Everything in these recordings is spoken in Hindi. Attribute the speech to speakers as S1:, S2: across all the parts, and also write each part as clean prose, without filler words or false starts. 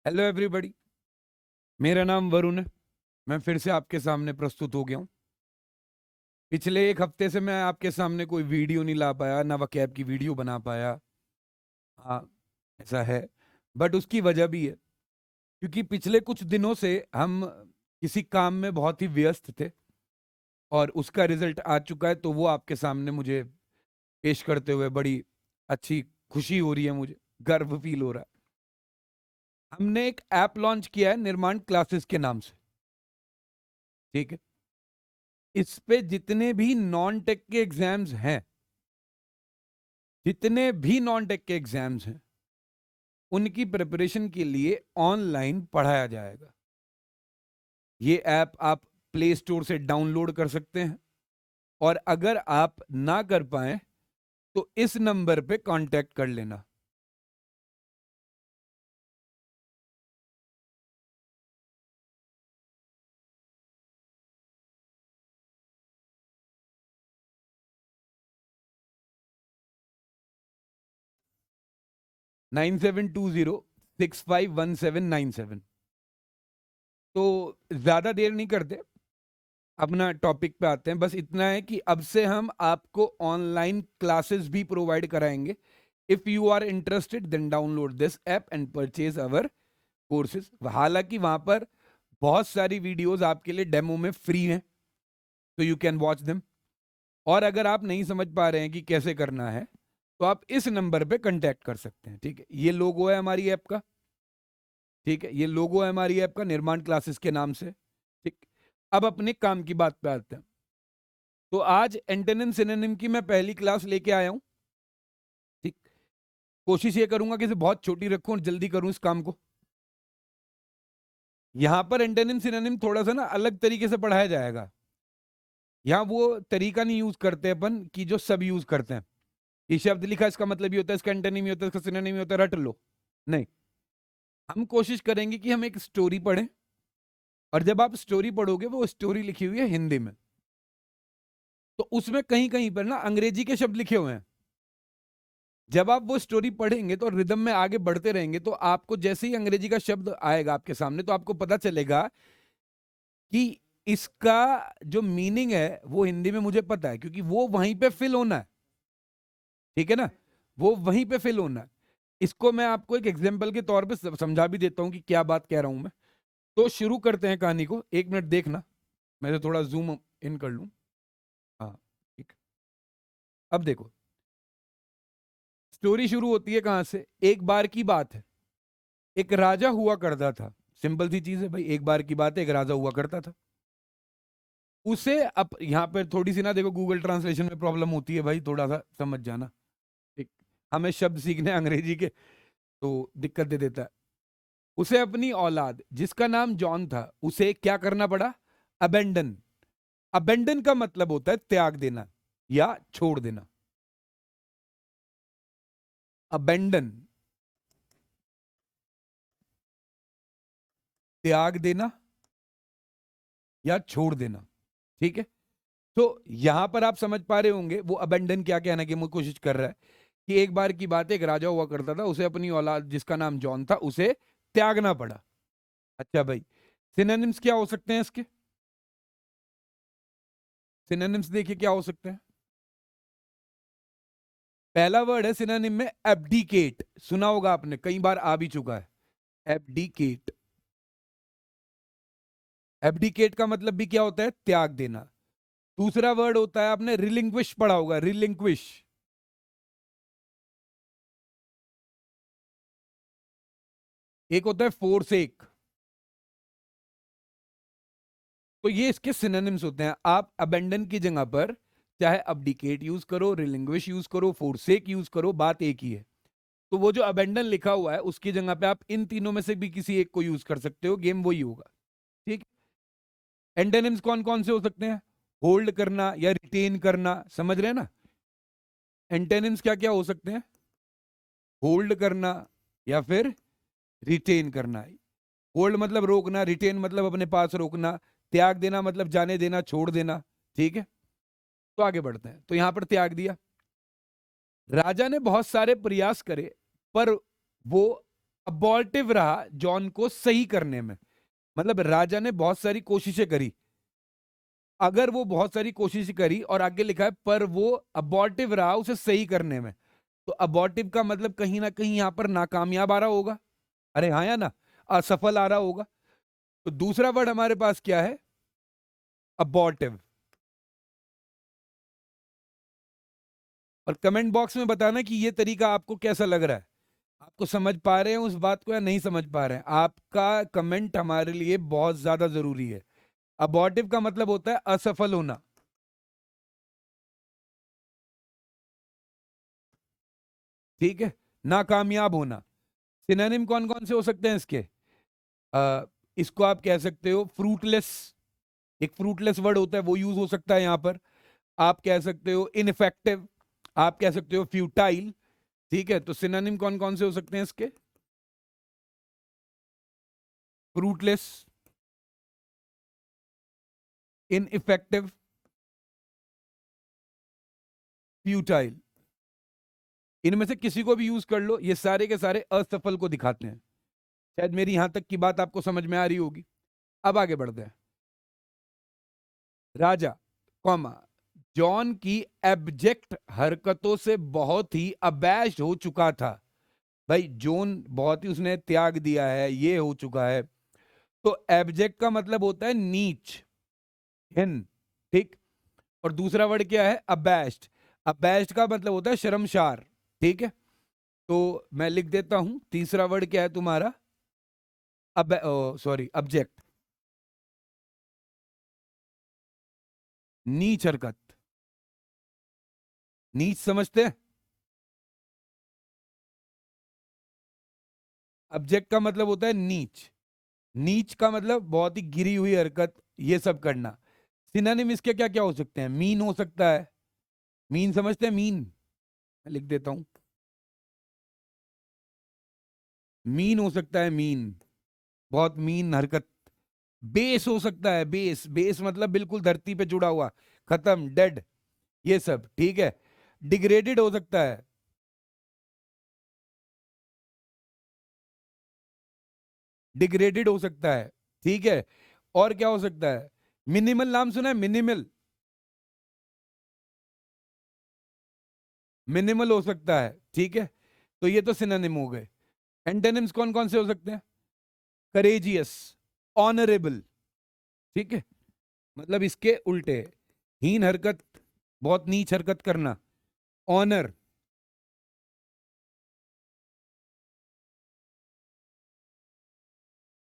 S1: हेलो एवरीबॉडी, मेरा नाम वरुण है। मैं फिर से आपके सामने प्रस्तुत हो गया हूँ। पिछले एक हफ्ते से मैं आपके सामने कोई वीडियो नहीं ला पाया, ना वकैब की वीडियो बना पाया। हाँ, ऐसा है। बट उसकी वजह भी है, क्योंकि पिछले कुछ दिनों से हम किसी काम में बहुत ही व्यस्त थे और उसका रिजल्ट आ चुका है, तो वो आपके सामने मुझे पेश करते हुए बड़ी अच्छी खुशी हो रही है, मुझे गर्व फील हो रहा है। हमने एक ऐप लॉन्च किया है निर्माण क्लासेस के नाम से। ठीक है, इस पे जितने भी नॉन टेक के एग्जाम्स हैं, जितने भी नॉन टेक के एग्जाम्स हैं, उनकी प्रिपरेशन के लिए ऑनलाइन पढ़ाया जाएगा। ये ऐप आप प्ले स्टोर से डाउनलोड कर सकते हैं, और अगर आप ना कर पाए तो इस नंबर पे कांटेक्ट कर लेना। नाइन 9720651797। तो ज्यादा देर नहीं करते, अपना टॉपिक पे आते हैं। बस इतना है कि अब से हम आपको ऑनलाइन क्लासेस भी प्रोवाइड कराएंगे। If you are interested then download this app and purchase our courses. हालांकि वहां पर बहुत सारी वीडियोस आपके लिए डेमो में फ्री हैं, तो यू कैन वॉच देम। और अगर आप नहीं समझ पा रहे हैं कि कैसे करना है, तो आप इस नंबर पे कांटेक्ट कर सकते हैं। ठीक है, ये लोगो है हमारी ऐप का। ठीक है, ये लोगो है हमारी ऐप का निर्माण क्लासेस के नाम से। ठीक, अब अपने काम की बात पे आते हैं। तो आज एंटोनिम सिनोनिम की मैं पहली क्लास लेके आया हूं। ठीक, कोशिश ये करूंगा कि इसे बहुत छोटी रखूं और जल्दी करूं इस काम को। यहां पर एंटोनिम सिनोनिम थोड़ा सा ना अलग तरीके से पढ़ाया जाएगा। यहां वो तरीका नहीं यूज करते अपन कि जो सब यूज करते हैं। ये शब्द लिखा, इसका मतलब ये होता है, इसका एंटोनिम ये होता है, इसका सिनोनिम ये होता है, रट लो। नहीं, हम कोशिश करेंगे कि हम एक स्टोरी पढ़ें, और जब आप स्टोरी पढ़ोगे, वो स्टोरी लिखी हुई है हिंदी में, तो उसमें कहीं कहीं पर ना अंग्रेजी के शब्द लिखे हुए हैं। जब आप वो स्टोरी पढ़ेंगे तो रिदम में आगे बढ़ते रहेंगे, तो आपको जैसे ही अंग्रेजी का शब्द आएगा आपके सामने, तो आपको पता चलेगा कि इसका जो मीनिंग है वो हिंदी में मुझे पता है, क्योंकि वो वहीं पे फिल होना है। ठीक है ना, वो वहीं पे फिल होना है। इसको मैं आपको एक एग्जाम्पल के तौर पे समझा भी देता हूं कि क्या बात कह रहा हूं मैं। तो शुरू करते हैं कहानी को। एक मिनट देखना, मैं तो थोड़ा जूम इन कर लूं। हाँ, ठीक। अब देखो, स्टोरी शुरू होती है कहां से। एक बार की बात है, एक राजा हुआ करता था। सिंपल सी चीज है भाई, एक बार की बात है, एक राजा हुआ करता था। उसे अब यहां पर थोड़ी सी ना देखो, गूगल ट्रांसलेशन में प्रॉब्लम होती है भाई, थोड़ा सा समझ जाना। ठीक, हमें शब्द सीखने अंग्रेजी के, तो दिक्कत दे देता है। उसे अपनी औलाद जिसका नाम जॉन था, उसे क्या करना पड़ा? अबेंडन। अबेंडन का मतलब होता है त्याग देना या छोड़ देना। अबेंडन, त्याग देना या छोड़ देना। ठीक है, तो यहां पर आप समझ पा रहे होंगे वो अबेंडन क्या कहने की कोशिश कर रहा है, कि एक बार की बात है, एक राजा हुआ करता था, उसे अपनी औलाद जिसका नाम जॉन था, उसे त्यागना पड़ा। अच्छा भाई, सिनोनिम्स क्या हो सकते हैं इसके? सिनोनिम्स देखिए क्या हो सकते हैं। पहला वर्ड है सिनोनिम में एब्डिकेट। सुना होगा आपने, कई बार आ भी चुका है, एब्डिकेट। एब्डिकेट का मतलब भी क्या होता है? त्याग देना। दूसरा वर्ड होता है, आपने रिलिंक्विश पढ़ा होगा, रिलिंक्विश। एक होता है फोरसेक। तो ये इसके सिनोनिम्स होते हैं। आप अबेंडन की जगह पर चाहे अब्डिकेट यूज करो, रिलिंग्विश यूज करो, फोरसेक यूज करो, बात एक ही है। तो वो जो अबेंडन लिखा हुआ है, उसकी जगह पे आप इन तीनों में से भी किसी एक को यूज कर सकते हो, गेम वही होगा। ठीक। एंटोनिम्स कौन कौन से हो सकते हैं? होल्ड करना या रिटेन करना, समझ रहे हैं ना? एंटोनिम्स क्या क्या हो सकते हैं? होल्ड करना या फिर रिटेन करना। होल्ड मतलब रोकना, रिटेन मतलब अपने पास रोकना, त्याग देना मतलब जाने देना, छोड़ देना। ठीक है, तो आगे बढ़ते हैं। तो यहां पर त्याग दिया। राजा ने बहुत सारे प्रयास करे, पर वो अबॉर्टिव रहा जॉन को सही करने में, मतलब राजा ने बहुत सारी कोशिशें करी। अगर वो बहुत सारी कोशिश करी और आगे लिखा है पर वो अबॉर्टिव रहा उसे सही करने में, तो अबॉर्टिव का मतलब कहीं ना कहीं यहां पर नाकामयाब आ रहा होगा। अरे हाँ या ना, असफल आ रहा होगा। तो दूसरा वर्ड हमारे पास क्या है? अबॉर्टिव। और कमेंट बॉक्स में बताना कि ये तरीका आपको कैसा लग रहा है, आपको समझ पा रहे हैं उस बात को या नहीं समझ पा रहे हैं। आपका कमेंट हमारे लिए बहुत ज्यादा जरूरी है। अबॉर्टिव का मतलब होता है असफल होना। ठीक है, नाकामयाब होना। सिनोनिम कौन कौन से हो सकते हैं इसके? आ, इसको आप कह सकते हो फ्रूटलेस, एक फ्रूटलेस वर्ड होता है वो यूज हो सकता है यहां पर। आप कह सकते हो इनफेक्टिव, आप कह सकते हो फ्यूटाइल। ठीक है, तो सिनोनिम कौन कौन से हो सकते हैं इसके? Fruitless, ineffective, futile. इनमें से किसी को भी यूज कर लो, ये सारे के सारे असफल को दिखाते हैं। शायद मेरी यहां तक की बात आपको समझ में आ रही होगी। अब आगे बढ़ते हैं। राजा कॉमा जॉन की एब्जेक्ट हरकतों से बहुत ही अबैश हो चुका था। भाई जॉन बहुत ही उसने त्याग दिया है, ये हो चुका है। तो एब्जेक्ट का मतलब होता है नीच, हिन। ठीक। और दूसरा वर्ड क्या है? अबैश्ड। अबैश्ड का मतलब होता है शर्मशार। ठीक है, तो मैं लिख देता हूं तीसरा वर्ड क्या है तुम्हारा? अब सॉरी, ऑब्जेक्ट। नीच हरकत। नीच समझते हैं? ऑब्जेक्ट का मतलब होता है नीच। नीच का मतलब बहुत ही गिरी हुई हरकत, ये सब करना। सिनोनिम इसके क्या क्या हो सकते हैं? मीन हो सकता है। मीन समझते हैं? मीन मैं लिख देता हूं। मीन हो सकता है, मीन, बहुत मीन हरकत। बेस हो सकता है, बेस। बेस मतलब बिल्कुल धरती पे जुड़ा हुआ, खत्म, डेड, ये सब। ठीक है। डिग्रेडेड हो सकता है। डिग्रेडेड हो सकता है। ठीक है। और क्या हो सकता है? मिनिमल, नाम सुना है? मिनिमल, मिनिमल हो सकता है। ठीक है, तो ये तो सिनोनिम हो गए। एंटोनिम्स कौन कौन से हो सकते हैं? Courageous, honourable. ठीक है, मतलब इसके उल्टे। हीन हरकत, बहुत नीच हरकत करना। ऑनर,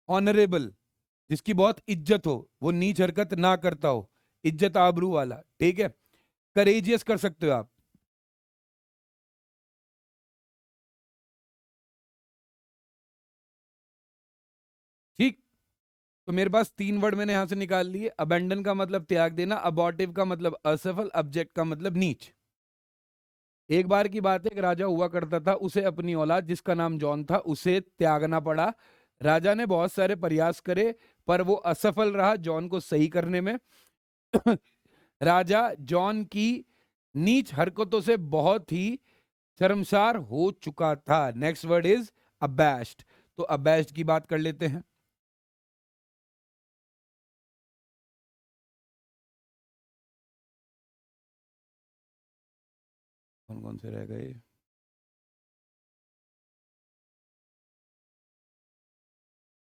S1: ऑनरेबल, जिसकी बहुत इज्जत हो, वो नीच हरकत ना करता हो, इज्जत आबरू वाला। ठीक है। करेजियस कर सकते हो आप। ठीक। तो मेरे पास तीन वर्ड मैंने यहां से निकाल लिए। अबेंडन का मतलब त्याग देना, अबॉर्टिव का मतलब असफल, ऑब्जेक्ट का मतलब नीच। एक बार की बात है, एक राजा हुआ करता था, उसे अपनी औलाद जिसका नाम जॉन था उसे त्यागना पड़ा। राजा ने बहुत सारे प्रयास करे पर वो असफल रहा जॉन को सही करने में। राजा जॉन की नीच हरकतों से बहुत ही शर्मसार हो चुका था। Next word is abashed. तो अबैश्ड की बात कर लेते हैं। कौन कौन से रह गए?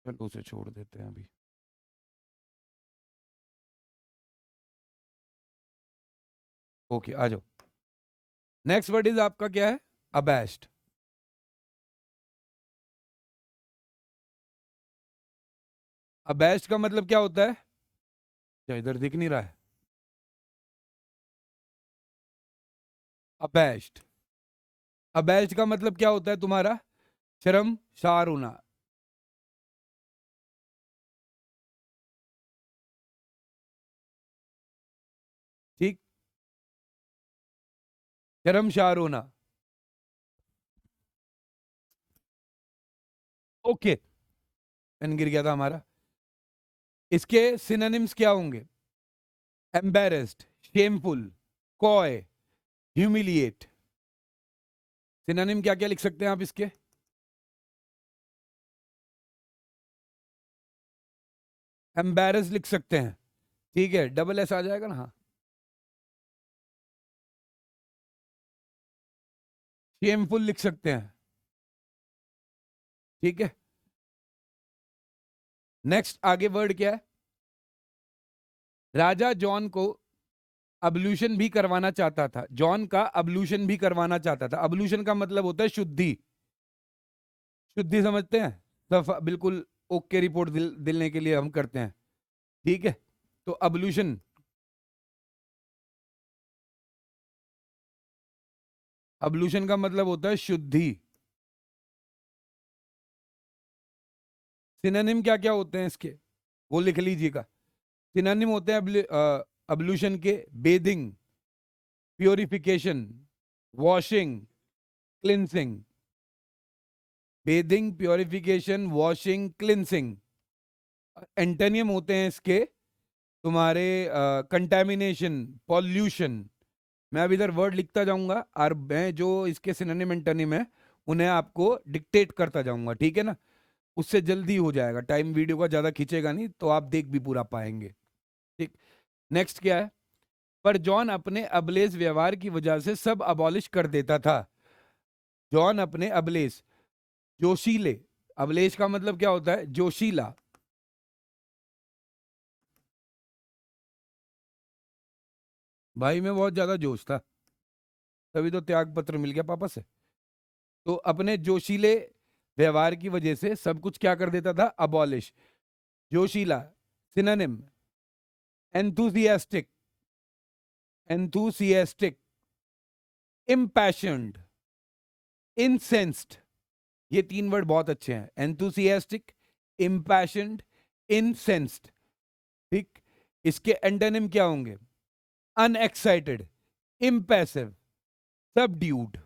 S1: चलो उसे छोड़ देते हैं अभी। ओके, आ जाओ। नेक्स्ट वर्ड इज आपका क्या है? अबैश्ड। अबैश्ड का मतलब क्या होता है? क्या इधर दिख नहीं रहा है? अबैश्ड, अबैश्ड का मतलब क्या होता है तुम्हारा? शर्मसार होना। ठीक, शर्मसार होना। ओके, पेन गिर गया था हमारा। इसके सिनोनिम्स क्या होंगे? Embarrassed, shameful, coy, humiliate. Synonym क्या क्या लिख सकते हैं आप इसके? एम्बैरस लिख सकते हैं, ठीक है, डबल एस आ जाएगा ना, हाँ। शेमफुल लिख सकते हैं, ठीक है। नेक्स्ट आगे वर्ड क्या है? राजा जॉन को अब्लूशन भी करवाना चाहता था, जॉन का अब्लूशन भी करवाना चाहता था। अब्लूशन का मतलब होता है शुद्धि, शुद्धि समझते हैं, सफा बिल्कुल, ओके रिपोर्ट दिलने के लिए हम करते हैं, ठीक है। तो अब्लूशन, अब्लूशन का मतलब होता है शुद्धि। सिनोनिम क्या क्या होते हैं इसके, वो लिख लीजिएगा। सिनोनिम होते हैं अब्लूशन के: bathing, purification, washing, cleansing. Bathing, purification, washing, cleansing. Antonym होते हैं इसके तुम्हारे कंटेमिनेशन, पॉल्यूशन। मैं अभी इधर वर्ड लिखता जाऊंगा और मैं जो इसके सिनोनिम एंटोनिम है उन्हें आपको डिक्टेट करता जाऊंगा, ठीक है ना। उससे जल्दी हो जाएगा, टाइम वीडियो का ज्यादा खींचेगा नहीं, तो आप देख भी पूरा पाएंगे, ठीक। नेक्स्ट क्या है? पर जॉन अपने अबलेस व्यवहार की वजह से सब अबॉलिश कर देता था। जॉन अपने अबलेस, जोशीले, अबलेश का मतलब क्या होता है? जोशीला। भाई मैं बहुत ज्यादा जोश था, तभी तो त्याग पत्र मिल गया पापा से। तो अपने जोशीले व्यवहार की वजह से सब कुछ क्या कर देता था? अबॉलिश। जोशीला सिनोनिम: एंथुसियास्टिक, एंथुसियास्टिक, इम्पैशन्ड, इंसेंस्ड। ये तीन वर्ड बहुत अच्छे हैं: एंथुसियास्टिक, इम्पैशन्ड, इंसेंस्ड, ठीक। इसके एंटोनिम क्या होंगे? Unexcited, impassive, subdued.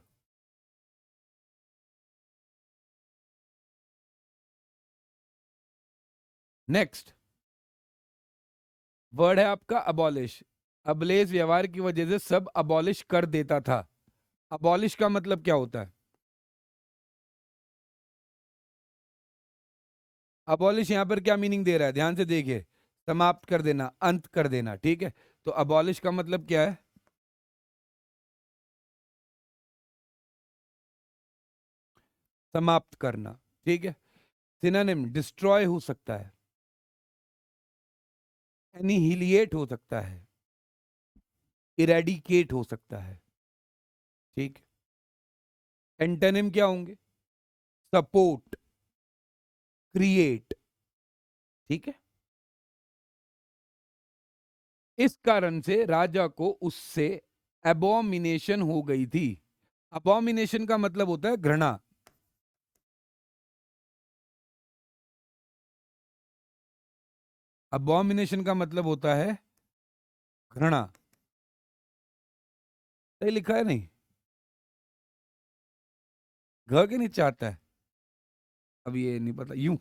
S1: Next word है आपका अबॉलिश। अबलेस व्यवहार की वजह से सब अबॉलिश कर देता था। अबॉलिश का मतलब क्या होता है? अबॉलिश यहां पर क्या मीनिंग दे रहा है, ध्यान से देखिए। समाप्त कर देना, अंत कर देना, ठीक है। तो अबॉलिश का मतलब क्या है? समाप्त करना, ठीक है। सिनोनिम: डिस्ट्रॉय हो सकता है, एनिहिलिएट हो सकता है, इरेडिकेट हो सकता है, ठीक। एंटोनिम क्या होंगे? सपोर्ट, क्रिएट, ठीक है। इस कारण से राजा को उससे एबोमिनेशन हो गई थी। अबोमिनेशन का मतलब होता है घृणा। अबोमिनेशन का मतलब होता है घृणा। सही लिखा है नहीं? घ के नीचे आता है, अब ये नहीं पता, यूं।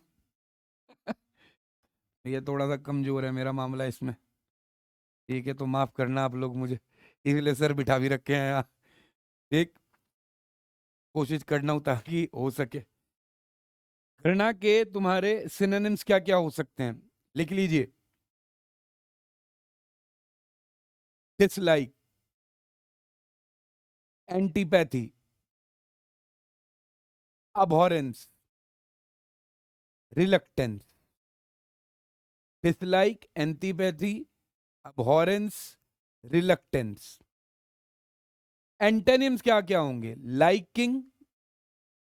S1: ये थोड़ा सा कमजोर है मेरा मामला इसमें, ठीक है, तो माफ करना आप लोग मुझे, इसलिए सर बिठा भी रखे हैं यहाँ, ठीक। कोशिश करना हूं ताकि हो सके। घृणा के तुम्हारे सिनोनिम्स क्या क्या हो सकते हैं, लिख लीजिए। Dislike, antipathy, abhorrence, reluctance. Dislike, antipathy, abhorrence, reluctance. Antonyms क्या क्या होंगे? लाइकिंग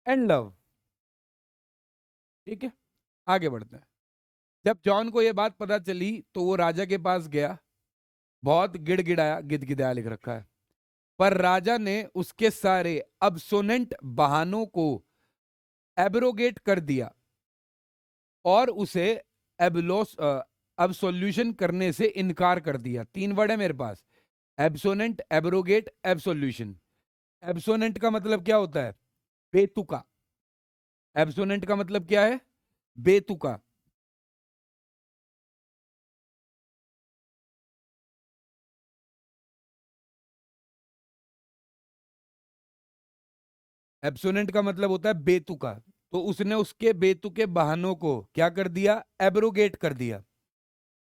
S1: एंड लव, ठीक है। आगे बढ़ते हैं। जब जॉन को यह बात पता चली तो वो राजा के पास गया, बहुत गिड़गिड़ाया, गिदगिदाया लिख रखा है। पर राजा ने उसके सारे अब्सोनेंट बहानों को एब्रोगेट कर दिया और उसे एब्लोस एब्सोल्यूशन करने से इनकार कर दिया। तीन वर्ड है मेरे पास: एब्सोनेंट, एब्रोगेट, एब्सोल्यूशन। एब्सोनेंट का मतलब क्या होता है? बेतुका। एब्सोनेंट का मतलब क्या है? बेतुका। एब्सोनेंट का मतलब होता है बेतुका। तो उसने उसके बेतुके बहानों को क्या कर दिया? एब्रोगेट कर दिया।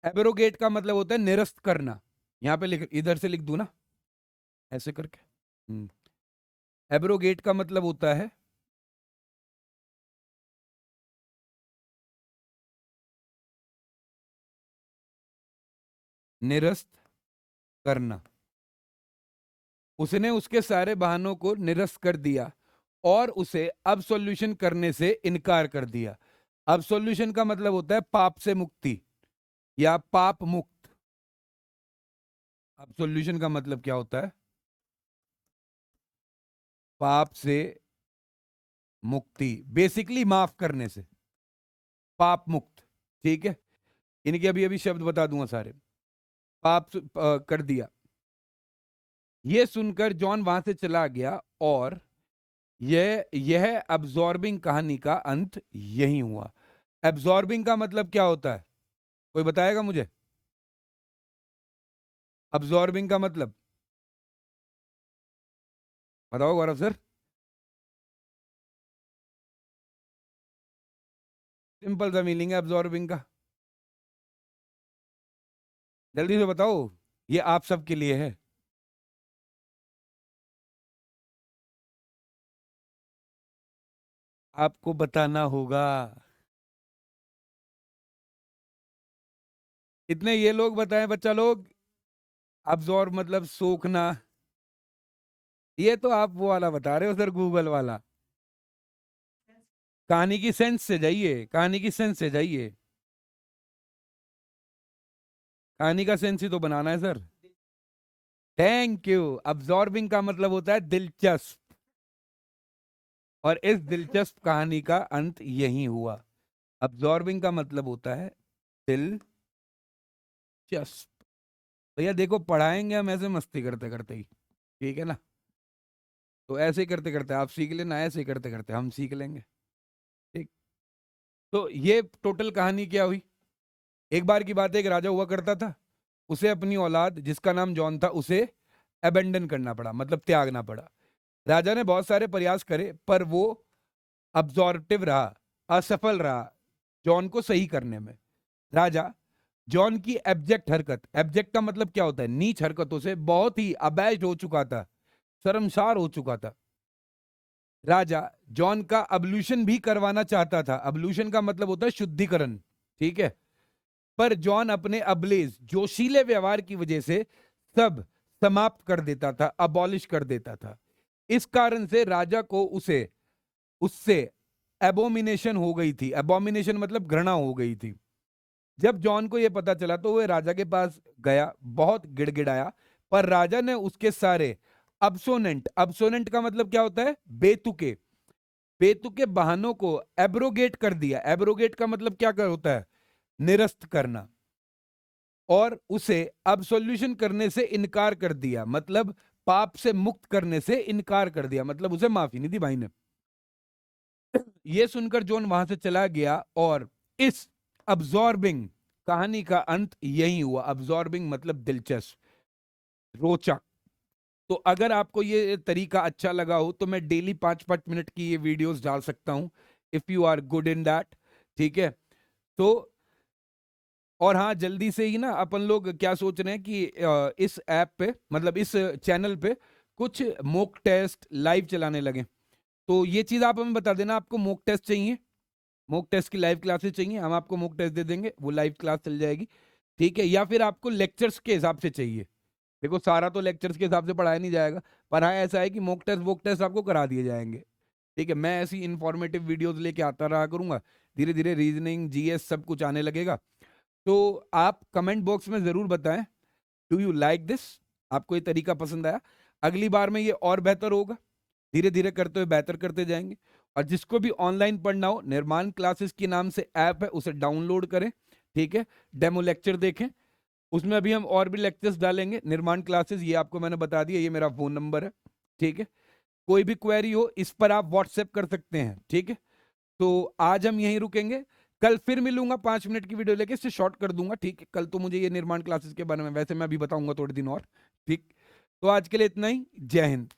S1: एब्रोगेट का मतलब होता है निरस्त करना। यहाँ पे लिख, इधर से लिख दूं ना ऐसे करके। एब्रोगेट का मतलब होता है निरस्त करना। उसने उसके सारे बहानों को निरस्त कर दिया और उसे अब सॉल्यूशन करने से इनकार कर दिया। अब सॉल्यूशन का मतलब होता है पाप से मुक्ति या पाप मुक्त। अब सॉल्यूशन का मतलब क्या होता है? पाप से मुक्ति, बेसिकली माफ करने से, पाप मुक्त। ठीक है, इनके अभी अभी शब्द बता दूंगा सारे। कर दिया। यह सुनकर जॉन वहां से चला गया और यह अब्जॉर्बिंग कहानी का अंत यही हुआ। एब्जॉर्बिंग का मतलब क्या होता है? कोई बताएगा मुझे? अब्जॉर्बिंग का मतलब बताओ गौरव सर। सिंपल सा मीनिंग है अब्जॉर्बिंग का, जल्दी से बताओ, ये आप सबके लिए है। आपको बताना होगा। इतने ये लोग बताएं बच्चा लोग। अब्जॉर्ब मतलब सोखना। ये तो आप वो वाला बता रहे हो सर, गूगल वाला। कहानी की सेंस से जाइए, कहानी की सेंस से जाइए। कहानी का सेंस ही तो बनाना है सर। Thank you. अब्जॉर्बिंग का मतलब होता है दिलचस्प, और इस दिलचस्प कहानी का अंत यही हुआ। अब्जॉर्बिंग का मतलब होता है दिलचस्प। भैया देखो, पढ़ाएंगे हम ऐसे मस्ती करते करते ही, ठीक है ना? तो ऐसे ही करते करते आप सीख लेना, ऐसे ही करते करते हम सीख लेंगे। ठीक। तो ये टोटल कहानी क्या हुई? एक बार की बात है, एक राजा हुआ करता था। उसे अपनी औलाद जिसका नाम जॉन था उसे अबेंडन करना पड़ा, मतलब त्यागना पड़ा। राजा ने बहुत सारे प्रयास करे पर वो अब्जॉर्बिव रहा, असफल रहा जॉन को सही करने में। राजा जॉन की एब्जेक्ट हरकत, एब्जेक्ट का मतलब क्या होता है? नीच हरकतों से बहुत ही अबैज हो चुका था, शर्मसार हो चुका था। राजा जॉन का अब्ल्यूशन भी करवाना चाहता था। अब्ल्यूशन का मतलब होता है शुद्धिकरण, ठीक है? पर जॉन अपने अबलेज जोशीले व्यवहार की वजह से सब समाप्त कर देता था, अबॉलिश कर देता था। इस कारण से राजा को उसे उससे एबोमिनेशन हो गई थी। एबोमिनेशन मतलब घृणा हो गई थी। जब जॉन को यह पता चला तो वह राजा के पास गया, बहुत गिड़गिड़ाया, पर राजा ने उसके सारे अब्सोनेंट, अब्सोनेंट का मतलब क्या होता है? बेतुके, बेतुके बहानों को एब्रोगेट कर दिया। एब्रोगेट का मतलब क्या कर होता है? निरस्त करना। और उसे अब्सोल्यूशन करने से इनकार कर दिया, मतलब पाप से मुक्त करने से इनकार कर दिया, मतलब उसे माफी नहीं दी भाई ने। यह सुनकर जॉन वहां से चला गया और इस अब्जॉर्बिंग कहानी का अंत यही हुआ। अब्जॉर्बिंग मतलब दिलचस्प, रोचक। तो अगर आपको ये तरीका अच्छा लगा हो तो मैं डेली 5-5 मिनट की ये वीडियोस डाल सकता हूं, if you are good in that. ठीक है? तो और हाँ, जल्दी से ही ना अपन लोग क्या सोच रहे हैं कि इस ऐप पे, मतलब इस चैनल पे कुछ मॉक टेस्ट लाइव चलाने लगे। तो ये चीज आप हमें बता देना, आपको मॉक टेस्ट चाहिए, मॉक टेस्ट की लाइव क्लासेस चाहिए, हम आपको मॉक टेस्ट दे देंगे, वो लाइव क्लास चल जाएगी। ठीक है? या फिर आपको लेक्चर्स के हिसाब से चाहिए? देखो, सारा तो लेक्चर्स के हिसाब से पढ़ाया नहीं जाएगा, पर हाँ ऐसा है कि मॉक टेस्ट वॉक टेस्ट आपको करा दिए जाएंगे। ठीक है? मैं ऐसी इंफॉर्मेटिव वीडियोस लेके आता रहा करूंगा, धीरे धीरे रीजनिंग, जीएस सब कुछ आने लगेगा। तो आप कमेंट बॉक्स में जरूर बताएं, डू यू लाइक दिस? आपको ये तरीका पसंद आया? अगली बार में ये और बेहतर होगा, धीरे धीरे करते हुए बेहतर करते जाएंगे। और जिसको भी ऑनलाइन पढ़ना हो, निर्माण क्लासेस के नाम से ऐप है, उसे डाउनलोड करें। ठीक है? डेमो लेक्चर देखें, उसमें अभी हम और भी लेक्चर्स डालेंगे। निर्माण क्लासेस, ये आपको मैंने बता दिया, ये मेरा फोन नंबर है। ठीक है? कोई भी क्वेरी हो इस पर आप व्हाट्सएप कर सकते हैं। ठीक है? तो आज हम यहीं रुकेंगे, कल फिर मिलूंगा 5 मिनट की वीडियो लेके, इससे शॉर्ट कर दूंगा। ठीक है? कल तो मुझे ये निर्माण क्लासेस के बारे में वैसे मैं अभी बताऊंगा थोड़े दिन और। ठीक? तो आज के लिए इतना ही। जय हिंद।